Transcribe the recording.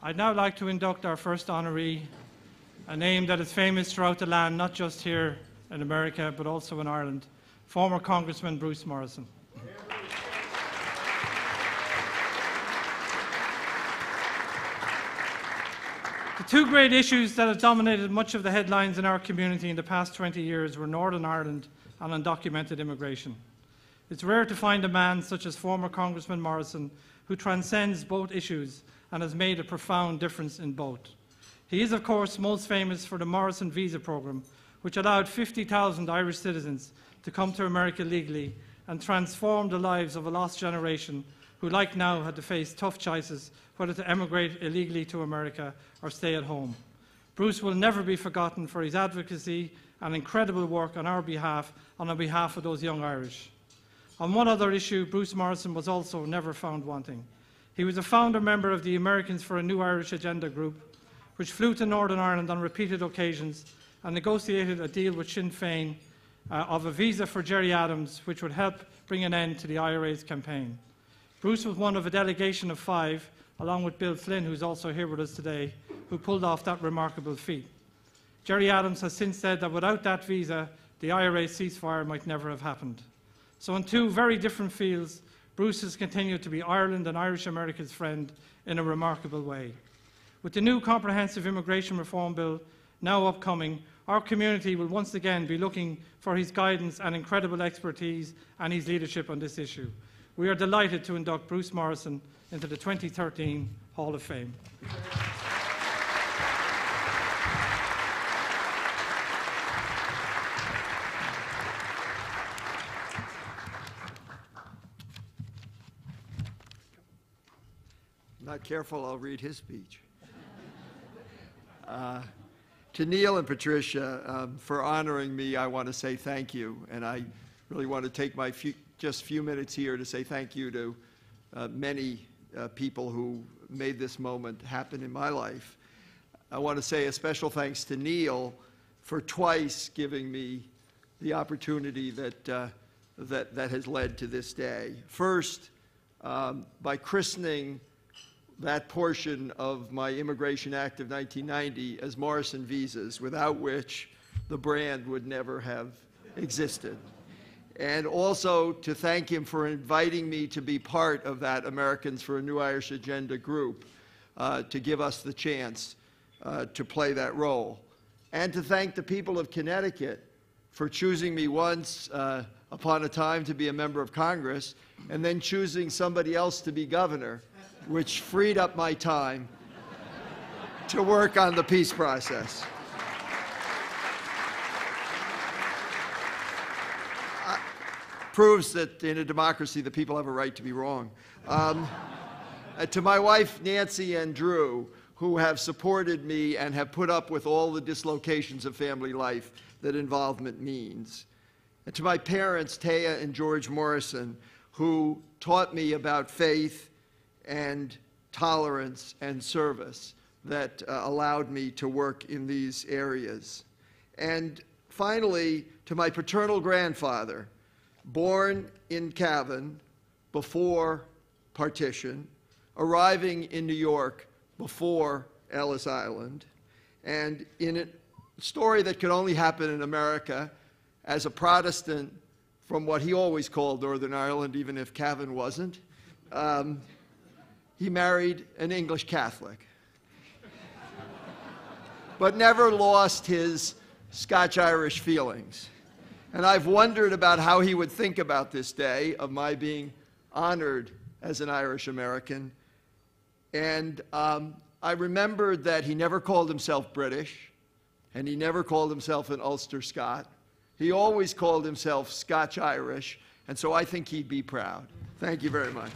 I'd now like to induct our first honoree, a name that is famous throughout the land, not just here in America, but also in Ireland, former Congressman Bruce Morrison. The two great issues that have dominated much of the headlines in our community in the past 20 years were Northern Ireland and undocumented immigration. It's rare to find a man such as former Congressman Morrison who transcends both issues and has made a profound difference in both. He is, of course, most famous for the Morrison visa program, which allowed 50,000 Irish citizens to come to America legally and transformed the lives of a lost generation who, like now, had to face tough choices whether to emigrate illegally to America or stay at home. Bruce will never be forgotten for his advocacy and incredible work on our behalf and on behalf of those young Irish. On one other issue, Bruce Morrison was also never found wanting. He was a founder member of the Americans for a New Irish Agenda group, which flew to Northern Ireland on repeated occasions and negotiated a deal with Sinn Féin of a visa for Gerry Adams, which would help bring an end to the IRA's campaign. Bruce was one of a delegation of 5, along with Bill Flynn, who's also here with us today, who pulled off that remarkable feat. Gerry Adams has since said that without that visa, the IRA ceasefire might never have happened. So in two very different fields, Bruce has continued to be Ireland and Irish America's friend in a remarkable way. With the new comprehensive immigration reform bill now upcoming, our community will once again be looking for his guidance and incredible expertise and his leadership on this issue. We are delighted to induct Bruce Morrison into the 2013 Hall of Fame. Not careful, I'll read his speech. To Niall and Patricia, for honoring me, I want to say thank you. And I really want to take my just few minutes here to say thank you to many people who made this moment happen in my life. I want to say a special thanks to Niall for twice giving me the opportunity that has led to this day. First, by christening that portion of my Immigration Act of 1990 as Morrison visas, without which the brand would never have existed. And also to thank him for inviting me to be part of that Americans for a New Irish Agenda group, to give us the chance to play that role. And to thank the people of Connecticut for choosing me once upon a time to be a member of Congress, and then choosing somebody else to be governor, which freed up my time to work on the peace process. Proves that in a democracy the people have a right to be wrong. To my wife Nancy and Drew, who have supported me and have put up with all the dislocations of family life that involvement means. And to my parents, Taya and George Morrison, who taught me about faith and tolerance and service that allowed me to work in these areas. And finally, to my paternal grandfather, born in Cavan before partition, arriving in New York before Ellis Island, and in a story that could only happen in America, as a Protestant from what he always called Northern Ireland, even if Cavan wasn't, he married an English Catholic, but never lost his Scotch-Irish feelings. And I've wondered about how he would think about this day of my being honored as an Irish American. And I remembered that he never called himself British, and he never called himself an Ulster Scot. He always called himself Scotch-Irish, and so I think he'd be proud. Thank you very much.